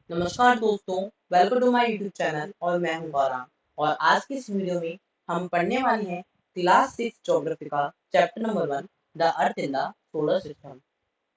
नमस्कार दोस्तों, welcome to my YouTube channel और मैं हूं गौरांग। और आज की इस वीडियो में हम पढ़ने वाले हैं क्लास 6 ज्योग्राफी का chapter number 1 the earth in the solar system.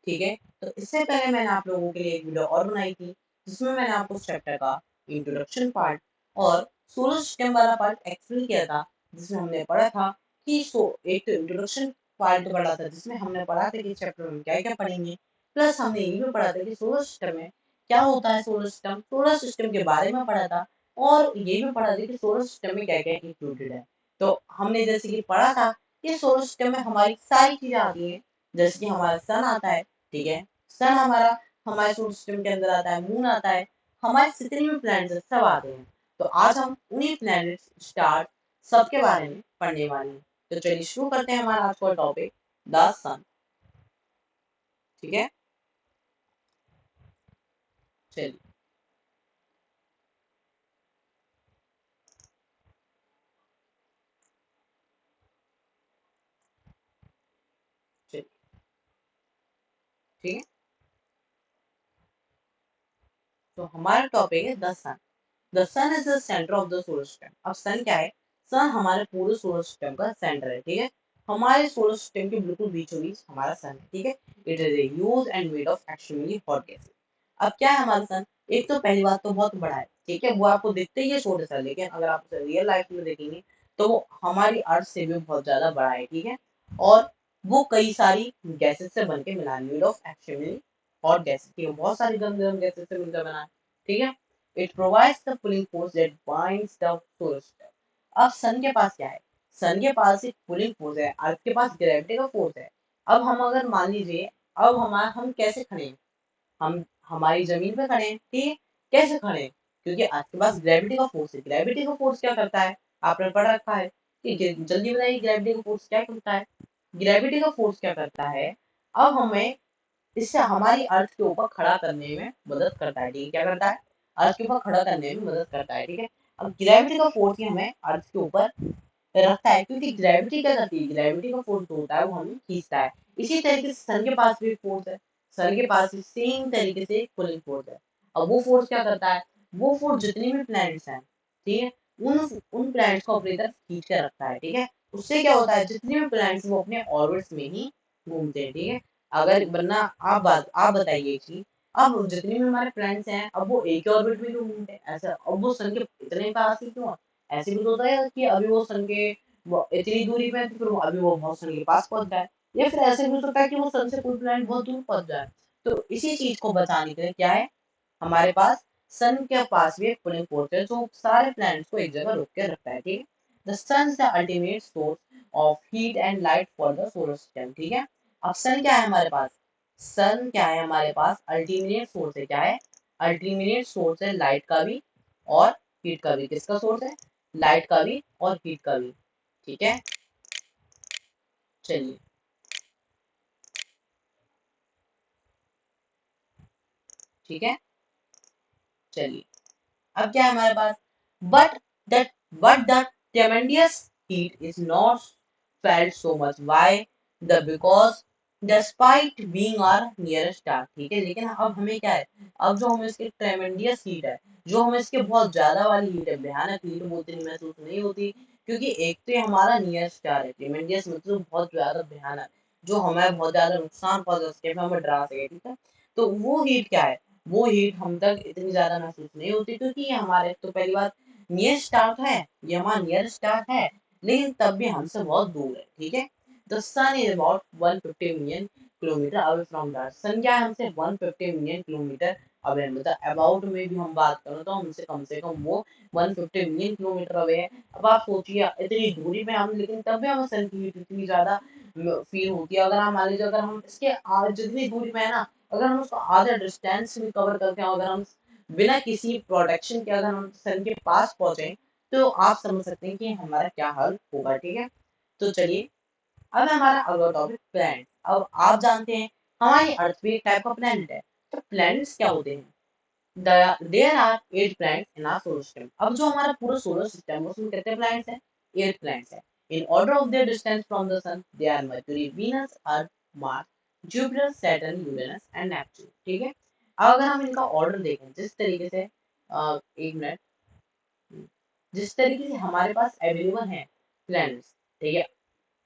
ठीक है, तो इससे पहले मैंने आप लोगों के लिए एक वीडियो और बनाई थी जिसमें मैंने आपको उस चैप्टर का इंट्रोडक्शन पार्ट और सोलर सिस्टम वाला पार्ट एक्सप्लेन किया था, जिसमें हमने पढ़ा था कि एक तो इंट्रोडक्शन पार्ट पढ़ा था जिसमें हमने पढ़ा था कि चैप्टर में क्या क्या पढ़ेंगे, प्लस हमने ये भी पढ़ा था कि सोलर सिस्टम में क्या होता है। सोलर सिस्टम के बारे में पढ़ा था और ये भी पढ़ा था कि सोलर सिस्टम में क्या क्या इंक्लूडेड है। तो हमने जैसे कि पढ़ा था कि सोलर सिस्टम में हमारी सारी चीजें आती हैं, जैसे कि हमारा सन आता है। ठीक है, सन हमारा हमारे सोलर सिस्टम के अंदर आता है, मून आता है, हमारे जितने भी प्लैनेट्स हैं सब आते हैं। तो आज हम उन्हीं प्लैनेट्स, स्टार सबके बारे में पढ़ने वाले हैं। तो चलिए शुरू करते हैं हमारा आज का टॉपिक, द सन। ठीक है, चलिए चलिए। ठीक है, तो हमारा टॉपिक है the sun. The sun is the centre of the solar system. अब सन क्या है? सन हमारे पूरे सोलर सिस्टम का सेंटर है। ठीक है, हमारे सोलर सिस्टम के बिल्कुल बीचों बीच हमारा सन है। ठीक है, it is a huge and made of extremely hot gases. अब क्या है हमारा सन? एक तो पहली बात तो बहुत बड़ा है। ठीक है, वो आपको दिखते ही है छोटा सा, लेकिन अगर आप उसे रियल लाइफ में देखेंगे तो वो हमारी अर्थ से भी बहुत ज्यादा बड़ा है। ठीक है, और वो कई सारी गैसेस से बनके मिला है, made of extremely hot gases. ठीक है, बहुत सारी गंदे गंदे गैसेस से मिलकर बना है। ठीक है, it provides the pulling force that binds the solar system। अब सन के पास क्या है? सन के पास एक पुलिंग फोर्स है, अर्थ के पास ग्रेविटी का फोर्स है। अब हम अगर मान लीजिए, अब हम कैसे खड़े हैं? हम हमारी जमीन पे खड़े हैं। ठीक है, कैसे खड़े हैं? क्योंकि अर्थ के पास ग्रेविटी का फोर्स है। ग्रेविटी का फोर्स क्या करता है? आपने पढ़ रखा है कि जल्दी बताइए, ग्रेविटी का फोर्स क्या करता है? ग्रेविटी का फोर्स क्या करता है? अब हमें इससे हमारी अर्थ के ऊपर खड़ा करने में मदद करता है। ठीक है, क्या करता है? अर्थ के ऊपर खड़ा करने में मदद करता है। ठीक है, अब ग्रेविटी का फोर्स ही हमें अर्थ के ऊपर रखता है, क्योंकि ग्रेविटी क्या करती है? ग्रेविटी का फोर्स जो होता है वो हमें खींचता है। इसी तरीके से सन के पास भी फोर्स है। सन के पास भी सेम तरीके से पुलिंग फोर्स है। अब वो फोर्स क्या करता है? वो फोर्स जितनी भी प्लैनेट्स हैं, ठीक है, उन प्लैनेट्स को अपनी तरफ खींच कर रखता है। ठीक है, उससे क्या होता है? जितने भी प्लैनेट्स वो अपने ऑर्बिट्स में ही घूमते हैं। ठीक है, अगर वरना आप बताइए कि अब जितने भी हमारे प्लैनेट्स हैं, अब वो एक ही ऑर्बिट में क्यों घूमते हैं? ऐसा अब वो सन के इतने पास ही क्यों है? ऐसे भी तो होता है कि अभी वो सन के इतनी दूरी पे है, तो फिर अभी वो बहुत सन के पास पहुंच जाए, या फिर ऐसे भी हो सकता है कि वो सन से कोई प्लैनेट बहुत दूर पहुंच जाए। तो इसी चीज को बचाने के लिए क्या है हमारे पास? सन के पास भी एक पुलिंग फोर्स है जो सारे प्लैनेट्स को एक जगह रोक के रखता है। ठीक है, the sun is the ultimate source of heat and light for the solar system. ठीक है, अब सन क्या है हमारे पास? सन क्या है हमारे पास? अल्टीमेट सोर्स है। क्या है? अल्टीमेट सोर्स है लाइट का भी और हीट का भी। किसका सोर्स है? लाइट का भी और हीट का भी। ठीक है, चलिए। ठीक है, चलिए। अब क्या है हमारे पास? But that but the tremendous heat is not felt so much। Why? The because despite being our nearest star। ठीक है, लेकिन अब हमें क्या है? अब जो हमें इसकी ट्रेमेंडियस हीट है, जो हमें इसके बहुत ज्यादा वाली हीट है, भयानक हीट, वो इतनी महसूस नहीं होती, क्योंकि एक तो ये हमारा नियरेस्ट स्टार है। ट्रेमेंडियस मतलब बहुत ज्यादा भयानक, जो हमें बहुत ज्यादा नुकसान पहुंचा सके, हमें डरा सके। ठीक है, तो वो हीट क्या है? वो हीट हम तक इतनी ज्यादा महसूस नहीं होती, क्योंकि ये हमारे तो पहली बात नियर स्टार है, ये हमारा नियर स्टार है, लेकिन तब भी हमसे बहुत दूर है। ठीक है, the sun is about 150 million kilometre away from the earth. Sun क्या है? हमसे 150 मिलियन किलोमीटर अवे है। मतलब अबाउट में भी हम बात करें तो हमसे कम से कम वो 150 मिलियन किलोमीटर अवे है। अब आप सोचिए इतनी दूरी पे हम, लेकिन तब भी हमें सन की हीट इतनी ज्यादा फील होती है। अगर हम मान लीजिए, अगर हम इसके जितनी दूरी पे है ना, अगर हम उसको आधा डिस्टेंस भी कवर करके, अगर हम बिना किसी प्रोटेक्शन के अगर हम सन के पास पहुंचे, तो आप समझ सकते हैं कि हमारा क्या हाल होगा। ठीक है, तो चलिए, अब हमारा अगला टॉपिक प्लैनेट। अब आप जानते हैं हमारी अर्थ भी एक टाइप का प्लैनेट है। तो प्लैनेट्स क्या होते हैं? There are 8 planets in our solar system. अब जो हमारा पूरा सोलर सिस्टम है उसमें कितने प्लैनेट्स हैं? 8 प्लैनेट्स हैं। In order of their distance from the sun, they are Mercury, Venus, Earth, Mars, Jupiter, Saturn, Uranus and Neptune. ठीक है, अब अगर हम इनका ऑर्डर देखें जिस तरीके से एक मिनट, जिस तरीके से हमारे पास अवेलेबल है प्लैनेट्स, ठीक है,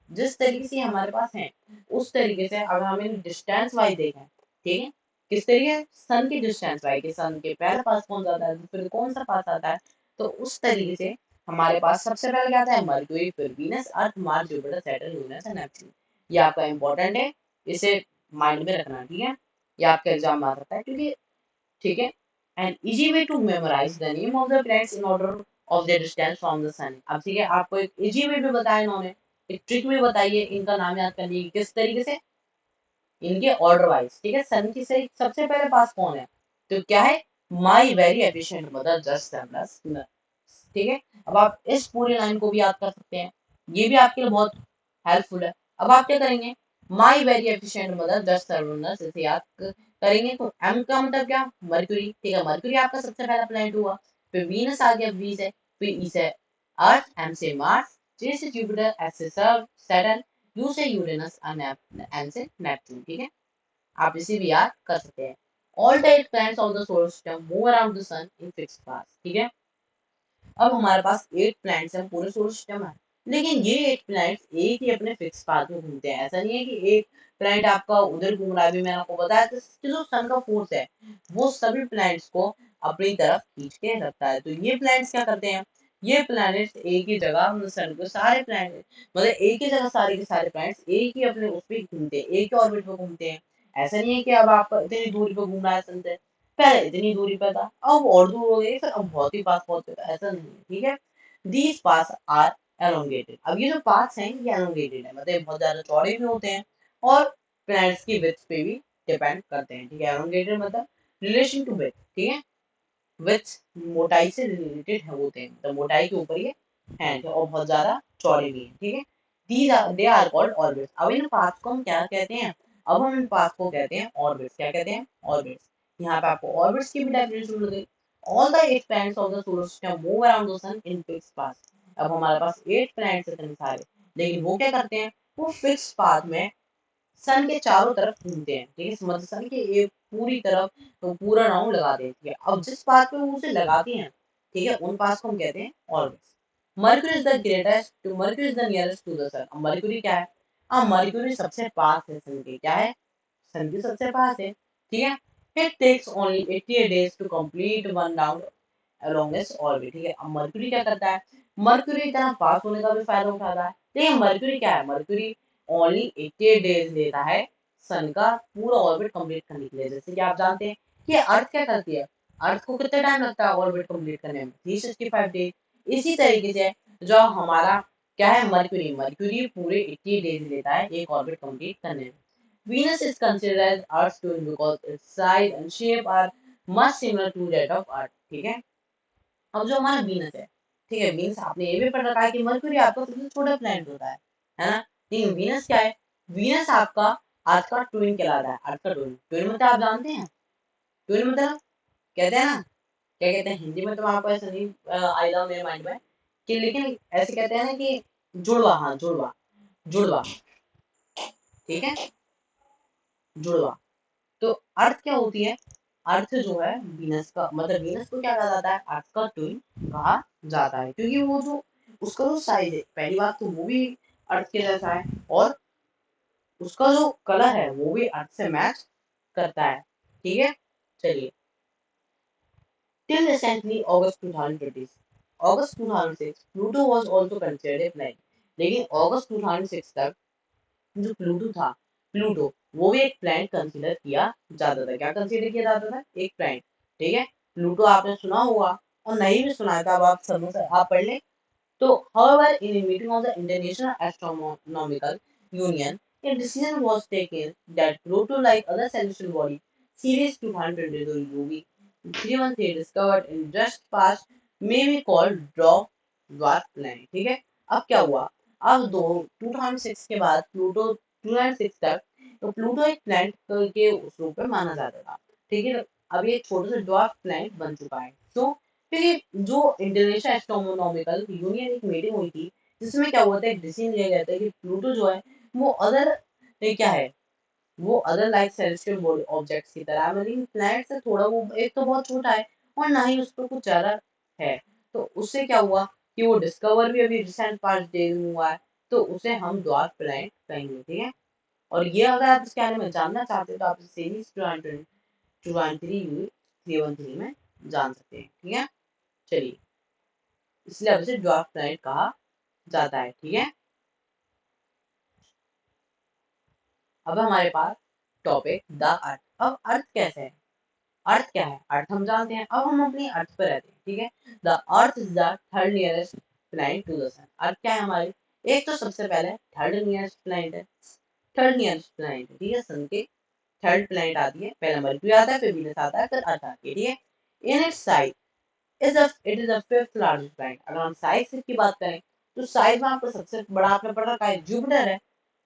जिस तरीके से हमारे पास है उस तरीके से अगर हम इन डिस्टेंस वाइज देखें, ठीक है, किस तरीके सन की डिस्टेंस वाइज, सन के पहले पास कौन जाता है फिर कौन सा पास आता है, तो उस तरीके से हमारे पास सबसे पहले क्या आता है मरक्यूरी, फिर Venus, Earth, Mars, Jupiter, Saturn, Uranus and Neptune. ये आपका इंपॉर्टेंट है, इसे माइंड में रखना, ठीक है, ये आपके एग्जाम में आ सकता है क्योंकि, ठीक है। An easy way to memorise the name of the planets in order of their distance from the sun. अब ठीक है, आपको एक इजी वे भी बताया इन्होंने, एक ट्रिक भी बताइए इनका नाम याद करने की किस तरीके से, इनके ऑर्डर वाइज, ठीक है। सन की सही सबसे पहले पास कौन है, तो क्या है माई very efficient mother just plus, ठीक है। अब आप इस पूरी लाइन को भी याद कर सकते हैं, ये भी आपके लिए बहुत हेल्पफुल है। अब आप क्या करेंगे, my very efficient mother just served us, इसे याद करेंगे तो एम का मतलब क्या, मरक्यूरी, ठीक है, मरक्यूरी आपका सबसे पहला प्लैनेट हुआ, फिर वीनस आ गया, वी से, फिर ई से अर्थ, एम से मार्स, जे से जुपिटर, एस से सैटर्न, यू से यूरेनस, एन से नेपच्यून, ठीक है। आप इसे भी याद कर सकते हैं। All the 8 planets of the solar system move around the sun in fixed paths, ठीक है। अब हमारे पास 8 प्लैनेट्स हैं पूरे सोलर सिस्टम में, लेकिन ये 8 प्लैनेट्स एक ही अपने फिक्स पाथ में घूमते हैं। ऐसा नहीं है कि एक प्लैनेट आपका उधर घूम रहा है, अभी मैंने आपको बताया कि जो सन का फोर्स है वो सभी प्लैनेट्स को अपनी तरफ खींच के रखता है। तो ये प्लैनेट्स क्या करते हैं, ये प्लैनेट्स एक ही जगह सन को, सारे प्लैनेट मतलब एक ही जगह सारे के सारे प्लैनेट्स एक ही अपने उस पर घूमते हैं, एक ही ऑर्बिट पे घूमते हैं। ऐसा नहीं है कि अब आप इतनी दूरी पे घूम रहा है सन से, पहले इतनी दूरी पे था अब और दूर हो गई, फिर अब बहुत ही पास पहुंच चुका है, ऐसा नहीं है, ठीक है। These paths are elongated. अब ये जो पास हैं ये एलोंगेटेड है, मतलब बहुत ज्यादा चौड़े भी होते हैं और प्लैनेट्स की विड्थ पे भी डिपेंड करते हैं, ठीक है। एलोंगेटेड मतलब रिलेशन टू विड्थ, ठीक है, विड्थ मोटाई से रिलेटेड है होते हैं, मतलब मोटाई के ऊपर ये है और बहुत ज्यादा चौड़े भी हैं, ठीक है। These are they are called orbits. अब इन पाथ को हम क्या कहते हैं, अब हम इन पाथ को कहते हैं ऑर्बिट्स। क्या कहते हैं, ऑर्बिट्स। यहाँ पे आपको ऑर्बिट्स की भी डेफिनेशन मिल गई। All the 8 planets of the solar system move around the sun in fixed paths। अब हमारे पास 8 planets हैं इतने सारे, लेकिन वो क्या करते हैं, वो फिक्स पाथ में सन के चारों तरफ घूमते हैं, ठीक है, मतलब सन के एक पूरी तरफ तो पूरा राउंड लगाते हैं, ठीक है। अब जिस पाथ पे वो उसे लगाती हैं, ठीक है, उन पाथ को हम कहते हैं orbits. Mercury is the greatest to, Mercury is the nearest to the sun. अब मर्क्यूरी क्या है, अब मर्क्यूरी सबसे पास है सन के, क्या है, सन के सबसे पास है, ठीक है। It takes only 88 days to complete one round along its orbit, ठीक है। अब मर्क्यूरी क्या करता है, मर्क्यूरी इतना पास होने का भी फायदा उठाता है, लेकिन मर्क्यूरी क्या है, मर्क्यूरी ओनली 88 डेज लेता है सन का पूरा ऑर्बिट कंप्लीट करने के लिए। जैसे कि आप जानते हैं कि अर्थ क्या करती है, अर्थ को कितना टाइम लगता है ऑर्बिट कंप्लीट करने में, 365 डेज। इसी तरीके से जो हमारा क्या है मर्क्यूरी, मर्क्यूरी पूरे 80 डेज लेता है एक ऑर्बिट कंप्लीट करने में। Venus is considered as Earth's twin because its size and shape are much similar to that of Earth, ठीक है। अब जो हमारा वीनस है, ठीक है, वीनस आपने ये भी पढ़ रखा है कि मरक्यूरी आपका सबसे छोटा प्लैनेट होता है ना, लेकिन वीनस क्या है, वीनस आपका अर्थ का ट्विन कहलाता है। अर्थ का ट्विन, ट्विन मतलब आप जानते हैं, ट्विन मतलब कहते हैं ना, क्या कहते हैं हिंदी में, तो आपको ऐसा नहीं आएगा मेरे माइंड में कि, लेकिन ऐसे कहते हैं ना कि जुड़वा, हाँ जुड़वा, जुड़वा, ठीक है, जुड़वा। तो अर्थ क्या होती है, अर्थ जो है वीनस का मतलब वीनस को क्या कहा जाता है, अर्थ का ट्विन कहा जाता है, क्योंकि वो जो उसका जो साइज है, पहली बात तो वो भी अर्थ के जैसा है और उसका जो कलर है वो भी अर्थ से मैच करता है, ठीक है। चलिए, till recently August 2020, August 2006 Pluto was also considered A planet. लेकिन अगस्त 2006 तक जो प्लूटो था, प्लूटो वो भी एक प्लैनेट कंसीडर किया जाता था। क्या कंसीडर किया जाता था, एक प्लैनेट, ठीक है। प्लूटो आपने सुना होगा और नहीं भी सुना है तो अब आप समझ, आप पढ़ लें। तो however in a meeting of the International Astronomical Union, a decision was taken that Pluto, like other celestial bodies, Ceres 222 UV 313 discovered in just past, may be called dwarf planet, ठीक है। अब क्या हुआ, अब 2006 के बाद प्लूटो 2006 तक तो प्लूटो एक प्लैनेट के उस रूप में माना जाता था, ठीक है। अब ये छोटा सा ड्वार्फ प्लैनेट बन चुका है, तो फिर जो इंटरनेशनल एस्ट्रोनॉमिकल यूनियन एक मीटिंग हुई थी, जिसमें क्या हुआ था, एक डिसीजन लिया गया था कि प्लूटो जो है वो अदर क्या है, वो other like celestial body objects की तरह, मतलब प्लैनेट से थोड़ा, वो एक तो बहुत छोटा है और ना ही उस पर कुछ ज्यादा है। तो उससे क्या हुआ कि वो डिस्कवर भी अभी रिसेंट पास्ट डेज में हुआ है, तो उसे हम ड्वार्फ प्लैनेट कहेंगे, ठीक है। और ये अगर आप इसके बारे में जानना चाहते हो तो आप सीरीज 213 में जान सकते हैं, ठीक है। चलिए, इसलिए अब इसे ड्वार्फ प्लैनेट कहा जाता है, ठीक है। अब हमारे पास टॉपिक द अर्थ। अब अर्थ कैसे है, अर्थ क्या है, अर्थ हम जानते हैं। अब हम अपनी अर्थ पर रहते हैं, ठीक है। The earth is the third nearest planet to the sun. Earth क्या है हमारी, एक तो सबसे पहले थर्ड नियरेस्ट प्लैनेट है, थर्ड नियरेस्ट प्लैनेट है, ठीक है। सन के थर्ड प्लैनेट आती है, पहला मरक्यूरी आता है, फिर वीनस आता है, फिर अर्थ आती है, ठीक है। In its size it is the fifth largest planet. अगर हम साइज की बात करें तो साइज में आपको सबसे बड़ा आपने पढ़ रखा है जुपिटर है।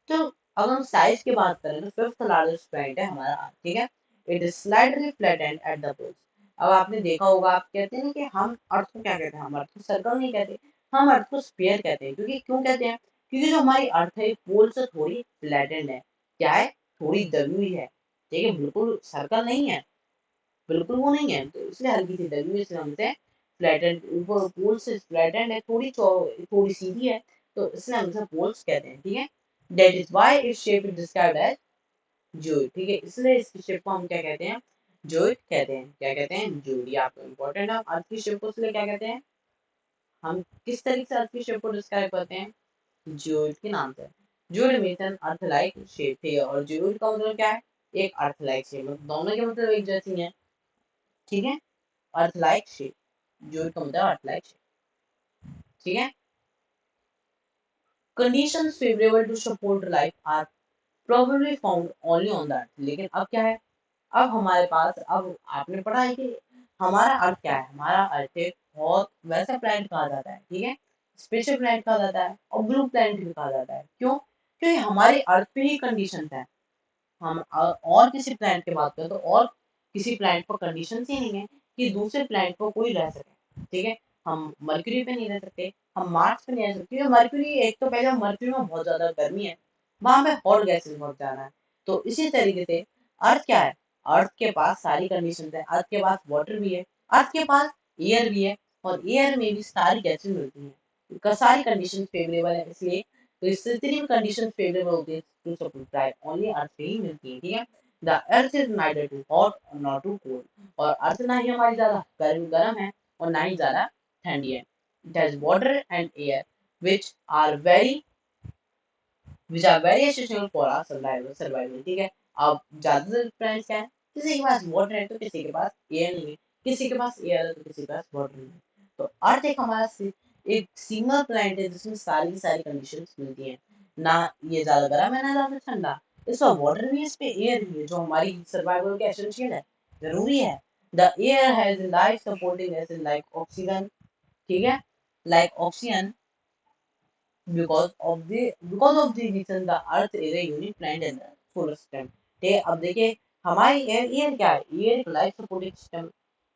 तो अगर हम साइज की बात करें तो फिफ्थ लार्जेस्ट प्लैनेट है हमारा अर्थ, ठीक है। It is slightly flattened at the poles. अब आपने देखा होगा, आप कहते हैं कि हम अर्थ को क्या कहते हैं, हम अर्थ को सर्कल नहीं कहते, हम अर्थ को स्फीयर कहते हैं। क्योंकि क्यों कहते हैं, क्योंकि जो हमारी अर्थ है पोल से थोड़ी फ्लैटेंड है, क्या है, थोड़ी दबी हुई है, ठीक है। बिल्कुल सर्कल नहीं है, बिल्कुल वो नहीं है, तो इसलिए हल्की सी दबी हुई, इसलिए हम इसे फ्लैटेंड, ऊपर पोल से फ्लैटेंड है, थोड़ी सीधी है, तो इसलिए हम इसे पोल्स कहते हैं, ठीक है। That is why its shape is described as geoid, ठीक है। इसलिए इसकी शेप को हम क्या कहते हैं, जॉइड कहते हैं। क्या कहते हैं, जॉइड। ये आपको इंपॉर्टेंट है। अर्थ की शेप को इसलिए क्या कहते हैं, हम किस तरीके से अर्थ की शेप को डिस्क्राइब करते हैं, जॉइड के नाम से। Geoid means an earth like shape, ठीक है। और जॉइड का मतलब क्या है, एक अर्थ लाइक शेप, दोनों के मतलब एक जैसी है, ठीक है। अर्थ लाइक शेप, जॉइड का मतलब अर्थ लाइक शेप, ठीक है। Conditions favourable to support life are probably found only on the earth. लेकिन अब क्या है, अब हमारे पास, अब आपने पढ़ा है कि हमारा अर्थ क्या है, हमारा अर्थ एक बहुत वैसा प्लैनेट कहा जाता है, ठीक है। स्पेशल प्लैनेट कहा जाता है और ब्लू प्लैनेट भी कहा जाता है। क्यों, क्योंकि हमारी अर्थ पे ही कंडीशन है। हम और किसी प्लैनेट की बात करें तो और किसी प्लैनेट पर कंडीशन ही नहीं है कि दूसरे प्लैनेट पर कोई रह सके, ठीक है। हम मरकरी पे नहीं रह सकते, हम मार्स पे नहीं रह सकते, क्योंकि मरकरी, एक तो पहले मरकरी में बहुत ज्यादा गर्मी है, वहां पे हॉट गैसेस बहुत ज्यादा है। तो इसी तरीके से अर्थ क्या है, अर्थ के पास सारी कंडीशन है। अर्थ के पास वाटर भी है, अर्थ के पास एयर भी है, और एयर में भी सारी गैसेस मिलती हैं, सारी कंडीशन फेवरेबल है। इसलिए तो इससे जितनी भी कंडीशन फेवरेबल होती है टू सप्लाई ओनली अर्थ पे ही मिलती है, ठीक है। The earth is neither too hot not too cold. और अर्थ ना ही हमारी ज्यादा गर्म है और ना ही ज्यादा ठंडी है। It has water and air which are very which are very essential for our survival, ठीक है। अब ज्यादातर फ्रेंड्स क्या है, किसी के पास वाटर है तो किसी के पास एयर नहीं है, किसी के पास एयर है तो किसी के पास वाटर नहीं है। तो अर्थ एक हमारा एक सिंगल प्लैनेट है जिसमें सारी की सारी कंडीशंस मिलती हैं। ना ये ज्यादा गर्म है ना ज्यादा ठंडा, इसमें वाटर भी है, इस पे एयर भी है, जो हमारी सर्वाइवल के एसेंशियल है, जरूरी है। The air has life supporting acid like oxygen, ठीक है, like oxygen, because of the reason the earth is a unique planet in the solar system, ठीक है। अब देखिए, हमारी एयर क्या है, एयर एक लाइफ सपोर्टिंग सिस्टम।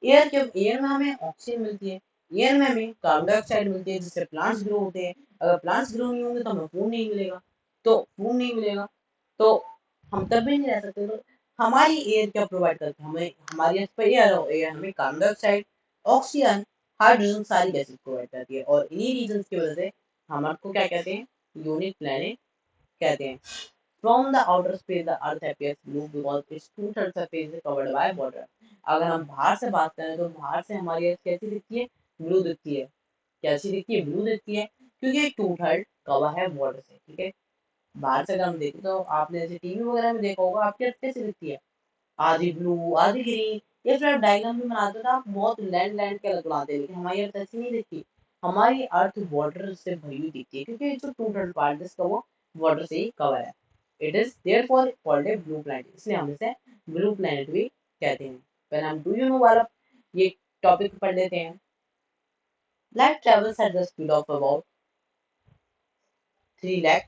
एयर के एयर में हमें ऑक्सीजन मिलती है, एयर में हमें कार्बन डाइऑक्साइड मिलती है, जिससे प्लांट्स ग्रो होते हैं। अगर प्लांट्स ग्रो नहीं होंगे तो हमें फूड नहीं मिलेगा, तो फूड नहीं मिलेगा तो हम तब भी नहीं रह सकते। तो हमारी एयर क्या प्रोवाइड करती है, हमें हमारी अर्थ पर एयर और एयर हमें कार्बन डाइऑक्साइड, ऑक्सीजन, हाइड्रोजन सारी गैसेस प्रोवाइड करती है। और इन्हीं रीजंस की वजह से हम अर्थ को क्या कहते हैं, यूनिक प्लैनेट कहते हैं। From the outer space, the Earth appears blue because its two-thirds surface is covered by water. अगर हम बाहर से बात करें तो बाहर से हमारी अर्थ कैसी दिखती है, ब्लू दिखती है। कैसी दिखती है, ब्लू दिखती है, क्योंकि टू थर्ड कवर है वाटर से, ठीक है। बाहर से अगर हम देखें तो आपने जैसे टीवी वगैरह में देखा होगा, आपकी अर्थ कैसी दिखती है, आधी ब्लू आधी ग्रीन। या फिर आप डायग्राम भी बनाते हो तो आप बहुत लैंड लैंड के अलग बनाते हैं, लेकिन हमारी अर्थ ऐसी नहीं दिखती। हमारी अर्थ वाटर से भरी हुई दिखती है, क्योंकि जो टू थर्ड पार्ट है इसका वो वाटर से ही कवर है। It is therefore called a blue planet, इसलिए हम इसे ब्लू प्लैनेट भी कहते हैं। पहले हम डू यू नो वाला ये टॉपिक पढ़ लेते हैं। Light travels at the speed of about 3 lakh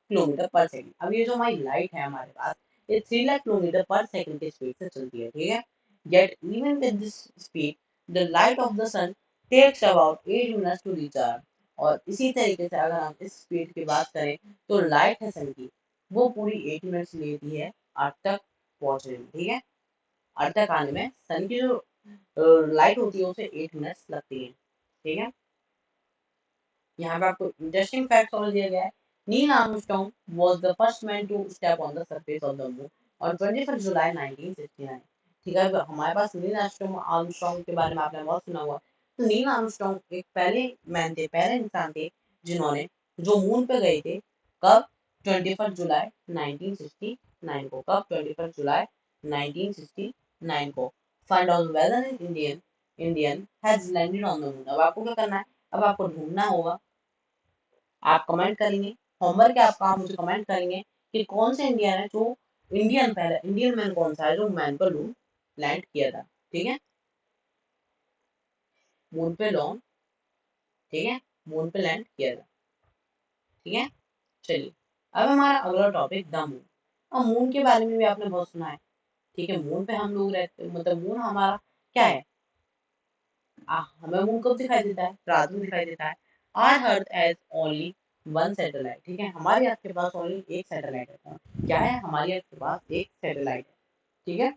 kilometre पर सेकंड। अब ये जो हमारी लाइट है हमारे पास, ये 3 लाख किलोमीटर पर सेकंड की स्पीड से चलती है, ठीक है। Yet even with this speed, the light of the sun takes about 8 minutes to reach Earth। और इसी तरीके से अगर हम इस स्पीड की बात करें तो लाइट है सन की, वो पूरी 8 मिनट्स लेती है अर्थ तक पहुंच रही है। ठीक है, अर्थ तक आने में सन की जो लाइट होती है उसे 8 मिनट्स लगती है। ठीक है, यहाँ पे आपको इंटरेस्टिंग फैक्ट और दिया गया है। Neil Armstrong was the first man to step on the surface of the moon on 21 July 1969। ठीक है, हमारे पास नील आर्मस्ट्रॉन्ग के बारे में आपने बहुत सुना हुआ। तो नील आर्मस्ट्रॉन्ग एक पहले मैन थे, पहले इंसान थे जिन्होंने जो मून पे गए थे। कब? 21 जुलाई 1969 को। कब? 21 जुलाई 1969 को। Find out whether an Indian has landed on the moon. अब आपको क्या करना है? अब आपको ढूंढना होगा, आप कमेंट करेंगे, होमवर्क है आपका, आप मुझे कमेंट करेंगे कि कौन से इंडियन है जो इंडियन, पहला इंडियन मैन कौन सा है जो मैन पर लैंड किया था। ठीक है, मून पे लॉन्ग, ठीक है, मून पे लैंड किया था। ठीक है, चलिए अब हमारा अगला टॉपिक द मून। अब मून के बारे में भी आपने बहुत सुना है। ठीक है, मून पे हम लोग रहते, मतलब मून हमारा क्या है? हमें मून कब दिखाई देता है? रात में दिखाई देता है। Our earth has only one satellite. ठीक है, हमारी अर्थ के पास ओनली एक सैटेलाइट है। क्या है? हमारी अर्थ के पास एक सैटेलाइट है। ठीक है,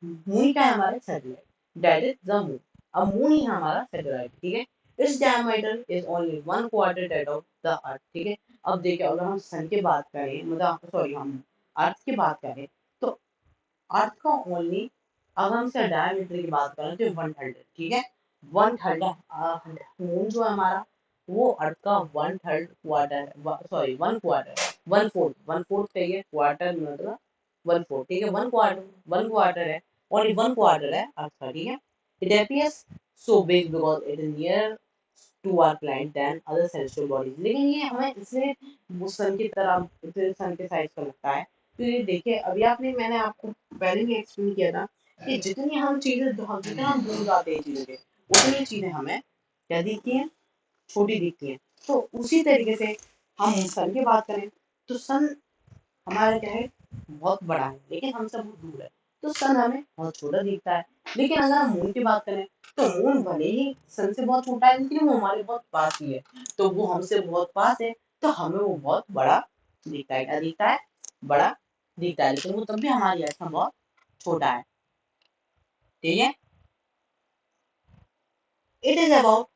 मून क्या है? हमारा satellite, that is the moon. अब मून ही हमारा सैटेलाइट। ठीक है, इस diameter is only one quarter that of the अर्थ। ठीक है, अब देखिए अगर हम सन की बात करें, मतलब सॉरी हम अर्थ की बात करें, तो अर्थ का ओनली, अब हम इसका डायमीटर की बात करें तो 1/3। ठीक है, 1/3 मून जो है हमारा, वो अर्थ का 1/3 क्वार्टर, सॉरी 1/4, 1/4, 1/4 कहिए, क्वार्टर मतलब 1/4। ठीक है, 1/4 है, ओनली 1/4 है अर्थ का। ठीक है, it appears so big because it is near to our planet than other celestial bodies। लेकिन ये हमें इसलिए वो सन की तरह, सन के साइज का लगता है। तो ये देखिए, अभी आपने, मैंने आपको पहले भी एक्सप्लेन किया था कि जितनी हम चीजें, जितना हम दूर जाते हैं चीजों के, उतनी चीजें हमें क्या दिखती हैं? छोटी दिखती हैं। तो उसी तरीके से हम सन की बात करें तो सन हमारा क्या है? बहुत बड़ा है, लेकिन हमसे बहुत दूर है। तो सन हमें बहुत छोटा दिखता है। लेकिन अगर हम मून की बात करें तो मून भले ही सन से बहुत छोटा है, लेकिन वो हमारे बहुत पास ही है। तो वो हमसे बहुत पास है, तो हमें वो बहुत बड़ा दिखता है। क्या दिखता है? बड़ा दिखता है, लेकिन वो तब भी हमारी अर्थ में बहुत छोटा है। ठीक है, it is about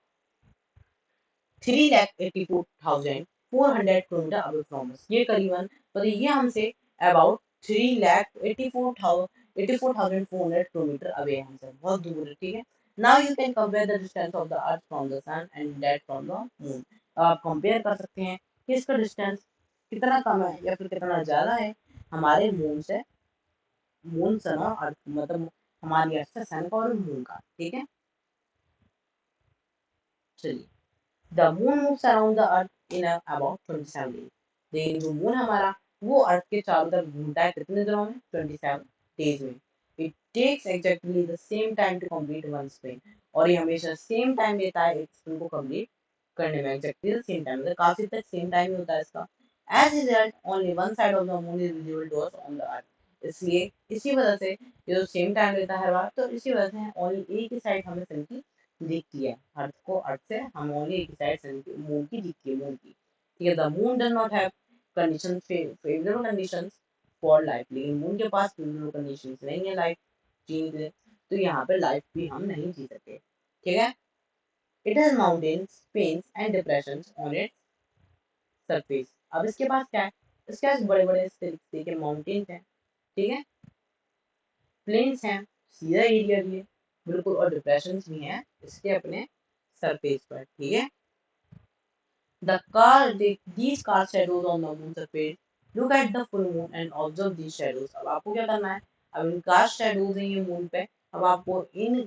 3,84,400 kilometre away from us. ये करीबन, पर ये हमसे अबाउट 3,84,400 किलोमीटर अवे है हमसे, बहुत दूर है। ठीक है, now you can compare the distance of the earth from the sun and that from the moon. आप कंपेयर कर सकते हैं कि इसका डिस्टेंस कितना कम है या फिर कितना ज्यादा है हमारे मून से, मून सन और अर्थ, मतलब हमारी अर्थ से सन का और मून का। ठीक है, चलिए, the moon moves around the earth in about 27 days. लेकिन जो मून हमारा, वो अर्थ के चारों तरफ घूमता है कितने दिनों में? 27 डेज में। It takes exactly the same time to complete one spin. और ये हमेशा सेम टाइम लेता है एक स्पिन को कंप्लीट करने में, एग्जैक्टली द सेम टाइम, मतलब काफी तक सेम टाइम ही होता है इसका। As result only one side of the moon is visible to us on the earth. इसलिए इसी वजह से ये जो सेम टाइम लेता है हर बार, तो इसी वजह से ओनली एक ही साइड हमें सन की दिखती है। अर्थ को, अर्थ से हम ओनली एक साइड सन की, मून की दिखती है, मून की। ठीक है, the moon does not have condition, favourable conditions for life. लेकिन मून के पास फेवरेबल कंडीशंस नहीं है लाइफ जीने के लिए, तो यहाँ पे लाइफ भी हम नहीं जी सकते। ठीक है, it has mountains, plains and depressions on its surface. अब इसके पास क्या है? इसके पास बड़े बड़े इस तरीके के माउंटेन्स हैं। ठीक है, प्लेन्स हैं, सीधा एरिया भी है बिल्कुल, और डिप्रेशंस भी हैं इसके अपने सरफेस पर। ठीक है, these car shadows on the moon surface. Look at the full moon and observe these shadows. अब आपको क्या करना है? अब इन कार शेडोज हैं ये मून पे। अब आपको ये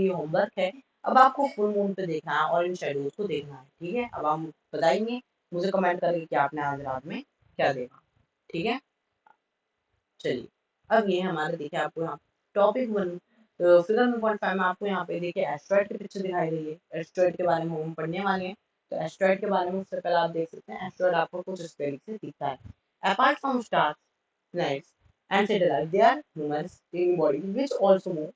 होमवर्क है। अब आपको फुल मून पे देखना है और इन शेडोज को देखना है। ठीक है, अब आप बताएंगे मुझे कमेंट करके कि आपने आज रात में क्या देखा। ठीक है, चलिए, अब ये हमारे देखिए आपको यहाँ टॉपिक 1 फिगर 1.5 में आपको यहाँ पे देखिए एस्ट्रॉइड की पिक्चर दिखाई गई है। एस्ट्रॉइड के बारे में हम पढ़ने वाले हैं। तो एस्ट्रॉइड के बारे में सबसे पहले आप देख सकते हैं, एस्ट्रॉइड आपको कुछ इस तरीके से दिखता है। Apart from stars, planets and satellite, there are humans tiny bodies which also move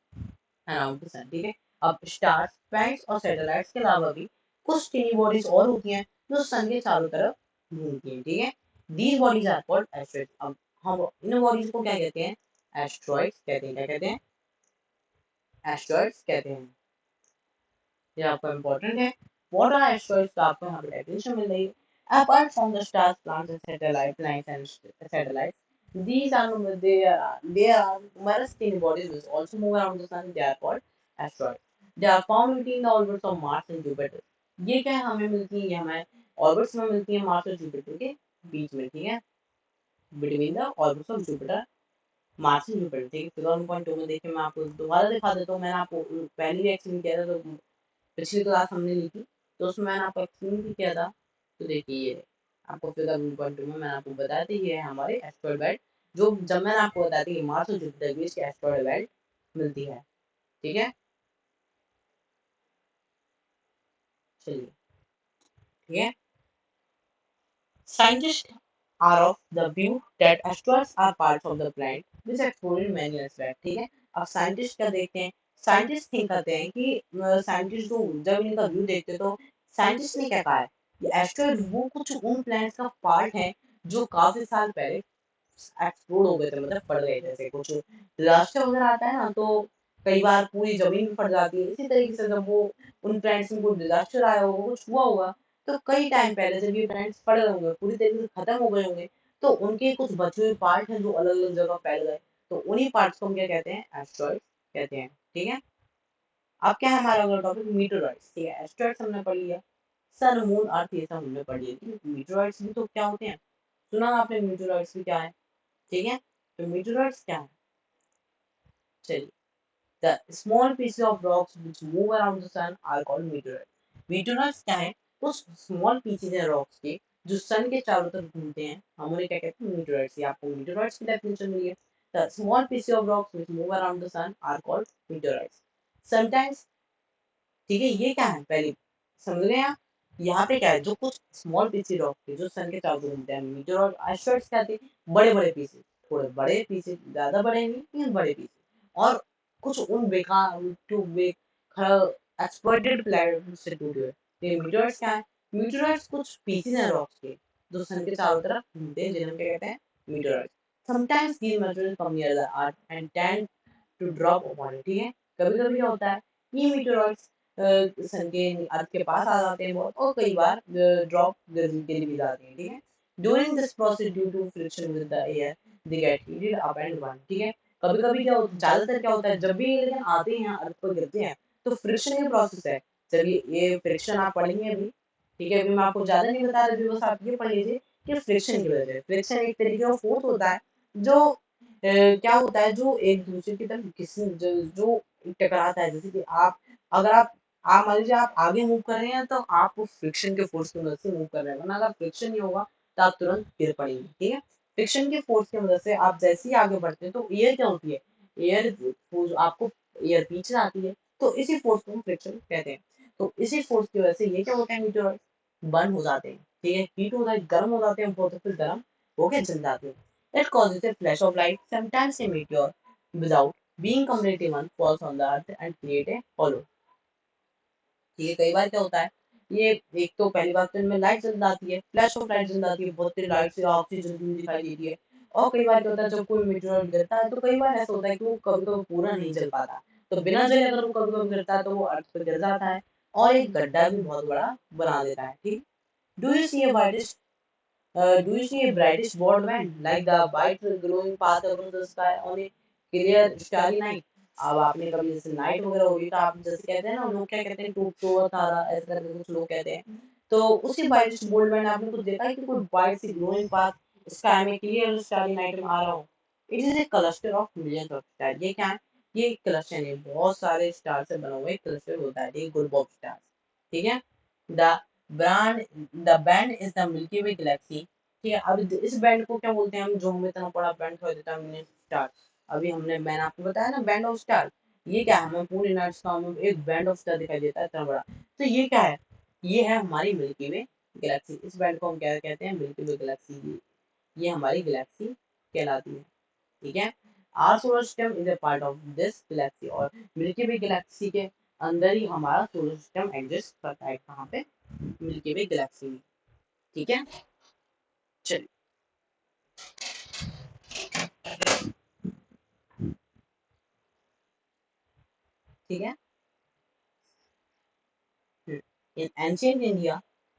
around the sun. ठीक है, अब स्टार्स, प्लैनेट्स और सैटेलाइट्स के अलावा भी कुछ टीनी बॉडीज और होती हैं जो सन के चारों तरफ घूमती हैं। ठीक है, These bodies are called asteroids. अब हम इन बॉडीज को क्या कहते हैं? एस्ट्रॉइड्स कहते हैं। क्या कहते हैं? एस्ट्रॉइड्स कहते हैं। ये आपका इम्पोर्टेंट है। What are asteroids? तो आपको यहाँ पे डेफिनेशन मिल रही है। Apart from the stars, planets and satellite, planets and satellites, these are there are numerous tiny bodies which also move around the sun. They are called asteroids. They are found between the orbits of Mars and Jupiter. ये क्या हमें मिलती है? ये हमें orbits में मिलती है मार्स और जुपिटर के बीच में, ठीक है, between the orbits of Jupiter, Mars and Jupiter, ठीक है। फिगर 1.2 में देखिए, मैं आपको दोबारा दिखा देता हूँ। मैंने आपको पहले भी एक्सप्लेन किया था, तो पिछली क्लास हमने ली थी, तो उसमें मैंने आपको एक्सप्लेन भी किया था। तो देखिए ये आपको फिगर 1.2 में मैंने आपको बताया था, ये है हमारे एस्ट्रॉइड बेल्ट, जो जब मैंने आपको बताया था कि मार्स और जुपिटर के बीच की एस्ट्रॉइड बेल्ट मिलती है, ठीक है। चलिए, ठीक है। Scientists are of the view that asteroids are parts of the planet which exploded many years back, ठीक है। अब साइंटिस्ट क्या देखते हैं? साइंटिस्ट थिंक करते हैं कि साइंटिस्ट जो जब इनका व्यू देखते हैं, तो साइंटिस्ट ने क्या कहा है, ये एस्ट्रॉइड वो कुछ उन प्लैनेट्स का पार्ट है जो काफी साल पहले एक्सप्लोड हो गए थे, मतलब फट गए। जैसे कुछ डिजास्टर वगैरह आता है ना, तो कई बार पूरी जमीन भी फट जाती है। इसी तरीके से जब वो उन प्लैनेट्स में कोई डिजास्टर आया होगा, कुछ हुआ होगा, तो कई टाइम पहले जब ये प्लैनेट्स पड़ गए होंगे, पूरी तरीके से खत्म हो गए होंगे, तो उनके कुछ बचे हुए पार्ट हैं जो अलग अलग जगह फैल गए, तो उन्हीं पार्ट्स को हम क्या कहते हैं? एस्ट्रॉइड कहते हैं, ठीक है। अब क्या है हमारा अगला टॉपिक? मीटोरॉइड्स, ठीक है। एस्ट्रॉइड्स हमने पढ़ लिया, सन, मून, अर्थ, ये सब हमने पढ़ लिया, ठीक है। मीटोरॉइड्स भी तो क्या होते हैं, सुना आपने मीटोरॉइड्स भी क्या है, ठीक है। तो मीटोरॉइड्स क्या है? चलिए, the small pieces of rocks which move around the sun are called meteorites. Meteorites क्या है? कुछ small pieces हैं rocks के जो sun के चारों तरफ घूमते हैं, हम उन्हें क्या कहते हैं? meteorites। ये आपको meteorites की definition मिली है। The small pieces of rocks which move around the sun are called meteorites. Sometimes, ठीक है, ये क्या है पहले समझ रहे हैं आप? यहाँ पे क्या है, जो कुछ स्मॉल पीसेज रॉक थे जो सन के चारों तरफ घूमते हैं, मीटोर, एस्ट्रॉइड्स क्या थे? बड़े बड़े पीसेज, थोड़े बड़े पीसेज, ज्यादा बड़े नहीं लेकिन बड़े पीसेज, और कुछ उन बेकार टू बे एक्सप्लॉइटेड प्लैनेट से टूटे हुए। तो ये मीटोराइट्स क्या है? मीटोराइट्स कुछ पीसेज हैं रॉक्स के जो सन के चारों तरफ घूमते हैं, जिन्हें हम क्या कहते हैं? Meteorites. Sometimes these material come near the earth and tend to drop upon it, ठीक है। कभी कभी क्या होता है, ये मीटोराइट्स सन के अर्थ के पास आ जाते हैं बहुत, और कई बार ड्रॉप गिर भी जाते हैं, ठीक है। During this process, due to friction with the air, they get heated up and burn, ठीक है। कभी कभी क्या होता है, ज्यादातर क्या होता है, जब भी ये आते हैं अर्थ पर गिरते हैं, तो फ्रिक्शन का प्रोसेस है। चलिए, ये फ्रिक्शन आप पढ़ेंगे अभी, ठीक है। अभी मैं आपको ज्यादा नहीं बता रहा, अभी बस आप ये पढ़ लीजिए कि फ्रिक्शन की वजह से, फ्रिक्शन एक तरीके का फोर्स होता है जो क्या होता है, जो एक दूसरे की तरफ किसी जो टकराता है। जैसे कि आप, अगर आप मान लीजिए आप आगे मूव कर रहे हैं, तो आप फ्रिक्शन के फोर्स की मदद से मूव कर रहे हैं, वरना अगर फ्रिक्शन नहीं होगा तो आप तुरंत गिर पड़ेंगे, ठीक है। फ्रिक्शन के फोर्स की मदद से आप जैसे ही आगे बढ़ते हैं, तो एयर क्या होती है, एयर फोर्स आपको, एयर पीछे आती है, तो इसी फोर्स को हम फ्रिक्शन कहते हैं। तो इसी फोर्स की वजह से ये क्या होता है, मीटोरॉइड बर्न हो जाते हैं, ठीक है, हीट होता है, गर्म हो जाते हैं बहुत, फिर गर्म होके जल जाते हैं। That causes a flash of light. Sometimes a meteor, without being completely one, falls on the earth and create a hollow. ठीक है, कई बार क्या होता है, ये एक तो पहली बात तो इनमें लाइट जल जाती है, फ्लैश ऑफ लाइट जल जाती है, बहुत तेज लाइट से ऑक्सीजन जलती हुई दिखाई देती है। और कई बार क्या होता है, जब कोई मीटरऑइड गिरता है, तो कई बार ऐसा होता है कि वो कभी कभी पूरा नहीं जल पाता, तो बिना जले अगर वो कभी कभी गिरता है, तो वो अर्थ पे गिर जाता है और एक गड्ढा भी बहुत बड़ा बना देता है, ठीक। Do you see a whitish do you see a brightest broad band like the white glowing path across the sky on a clear starry night? अब आपने कभी जैसे नाइट वगैरह होगी, तो आप जैसे कहते हैं ना, लोग क्या कहते हैं, टूटता हुआ तारा, ऐसे करके कुछ लोग कहते हैं, तो उसी ब्राइटेस्ट बोल्ड बैंड आपने कुछ देखा है कि कोई वाइट सी ग्लोइंग पाथ स्काई में क्लियर स्टारी नाइट में आ रहा हो? It is a cluster of millions of star. ये क्या है? ये क्लस्टर है, बहुत सारे स्टार से बना हुआ एक क्लस्टर होता है, एक ग्रुप ऑफ स्टार्स, ठीक है। The brand the band is the Milky Way galaxy, ठीक है। अब इस बैंड को क्या बोलते हैं हम, जो हमें इतना बड़ा बैंड दिखाई देता है, हमने स्टार, अभी मैंने आपको बताया ना, बैंड ऑफ स्टार। ये क्या है, हमें पूरी नाइट स्काई में एक बैंड ऑफ स्टार दिखाई देता है इतना बड़ा, तो ये क्या है, ये है हमारी मिल्की वे गैलेक्सी। इस बैंड को हम क्या कहते हैं, मिल्की वे गैलेक्सी, ये हमारी गैलेक्सी कहलाती है, ठीक है। Our solar system is a part of this galaxy, और मिल्की वे गैलेक्सी के अंदर ही हमारा सोलर सिस्टम एग्जिस्ट करता है, कहाँ पे, मिल्की वे गैलेक्सी में, ठीक है। चलिए, ठीक है। In ancient India,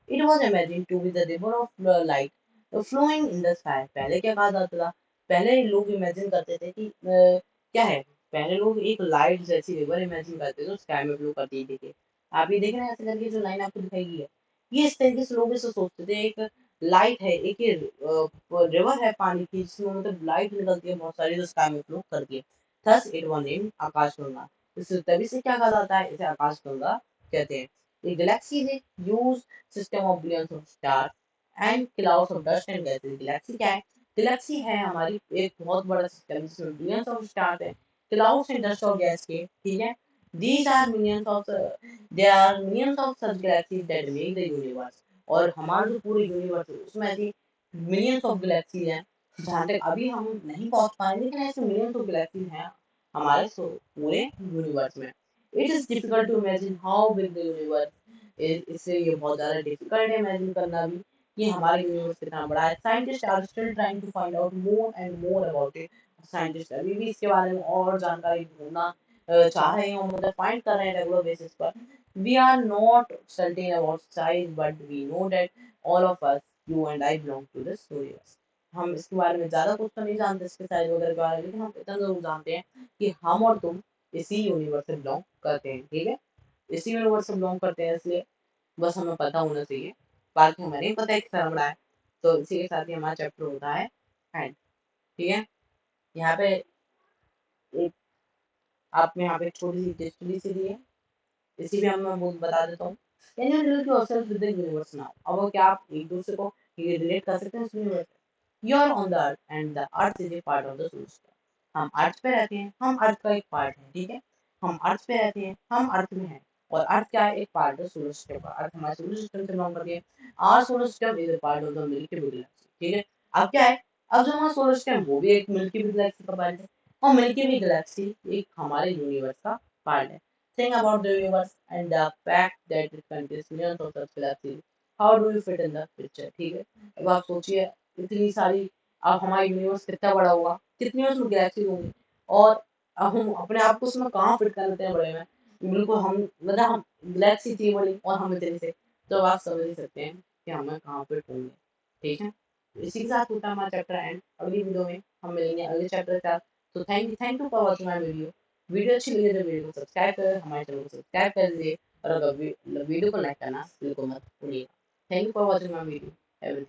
it was imagined to be the river of light flowing in the sky. पहले क्या कहा जाता था? पहले लोग इमेजिन करते थे कि क्या है, पहले लोग एक लाइट जैसी रिवर इमेजिन करते थे जो स्काई में फ्लो करती थी। आप ये देख रहे हैं ऐसे करके जो लाइन आपको दिखाई गई है, ये इस तरीके से लोग इसे सोचते थे। एक लाइट है, एक ये रिवर है पानी की जिसमें मतलब लाइट निकलती है बहुत सारी जो स्काई में फ्लो करती है। थस इट वन नेम आकाशगंगा। इसे तभी से क्या कहा जाता है, इसे आकाशगंगा कहते हैं। A galaxy is a huge system of billions of stars and clouds of dust and gases. Galaxy क्या है? गैलेक्सी है हमारी एक बहुत बड़ा सिस्टम जिसमें बिलियंस ऑफ स्टार्स है, क्लाउड्स एंड डस्ट और गैस के, ठीक है। These are millions of there are millions of such galaxies that make the universe. और हमारा जो पूरे यूनिवर्स है उसमें ऐसी मिलियंस ऑफ गैलेक्सीज हैं जहाँ तक अभी हम नहीं पहुंच पाए, लेकिन ऐसे मिलियंस ऑफ गैलेक्सीज हैं हमारे पूरे यूनिवर्स में। It is difficult to imagine how big the universe is. इससे ये बहुत ज़्यादा डिफिकल्ट है इमेजिन करना भी कि हमारा यूनिवर्स कितना बड़ा है। Scientist are still trying to find out more and more about it. Scientist अभी भी इसके बारे में और जानकारी ढूंढना चाह रहे हैं और मतलब फाइंड कर रहे हैं रेगुलर बेसिस पर। We are not certain about size but we know that all of us, you and I, belong to this universe. हम इसके बारे में ज़्यादा कुछ तो नहीं जानते इसके साइज वगैरह के बारे में, लेकिन हम इतना जरूर जानते हैं कि हम और तुम इसी यूनिवर्स से बिलोंग करते हैं, ठीक है। इसी यूनिवर्स से बिलोंग करते हैं, इसलिए बस हमें पता होना चाहिए। बाकी हमें नहीं पता है कितना बड़ा है। तो इसी के साथ ही हमारा चैप्टर होता है एंड, ठीक है। यहाँ पे एक आपने यहाँ पे एक छोटी सी टेस्ट सी दी है, इसी में मैं बहुत बता देता हूँ। Can you relate yourself with the universe now? अब क्या आप एक दूसरे को ये रिलेट कर सकते हैं इस यूनिवर्स से? You are on the earth and the earth is a part of the solar system. हम अर्थ पे रहते हैं, हम अर्थ का एक पार्ट है, ठीक है। हम अर्थ पे रहते हैं, हम अर्थ में हैं, और अर्थ क्या है? एक पार्ट है सोलर सिस्टम का। अर्थ हमारे सोलर सिस्टम से बिलोंग करती है। Our solar system is a part of the Milky Way galaxy, ठीक है। अब क्या है, अब जो हमारा सोलर सिस्टम वो भी एक मिल्की वे गैलेक्सी का पार्ट है, और मिल्की वे गैलेक्सी एक हमारे यूनिवर्स का पार्ट है। Think about the universe and the fact that it contains millions of such galaxies. How do you fit in the picture? ठीक है। अब आप सोचिए इतनी सारी, अब हमारा यूनिवर्स कितना बड़ा होगा, कितनी उसमें गैलेक्सी होंगी, और अब हम अपने आप को उसमें कहाँ फिट कर लेते हैं बड़े में। बिल्कुल हम मतलब हम गैलेक्सी थी बड़ी और हम इतने से, तो आप समझ ही सकते हैं कि हमें कहाँ फिट होंगे, ठीक है। तो इसी के साथ होता है हमारा चैप्टर एंड। अगली वीडियो में हम मिलेंगे अगले चैप्टर के साथ। तो thank you for watching my video. Video अच्छी लगी तो वीडियो को सब्सक्राइब कर हमारे चैनल को सब्सक्राइब कर दीजिए, और अगर वीडियो को लाइक करना बिल्कुल मत भूलिएगा। Thank you for watching my video.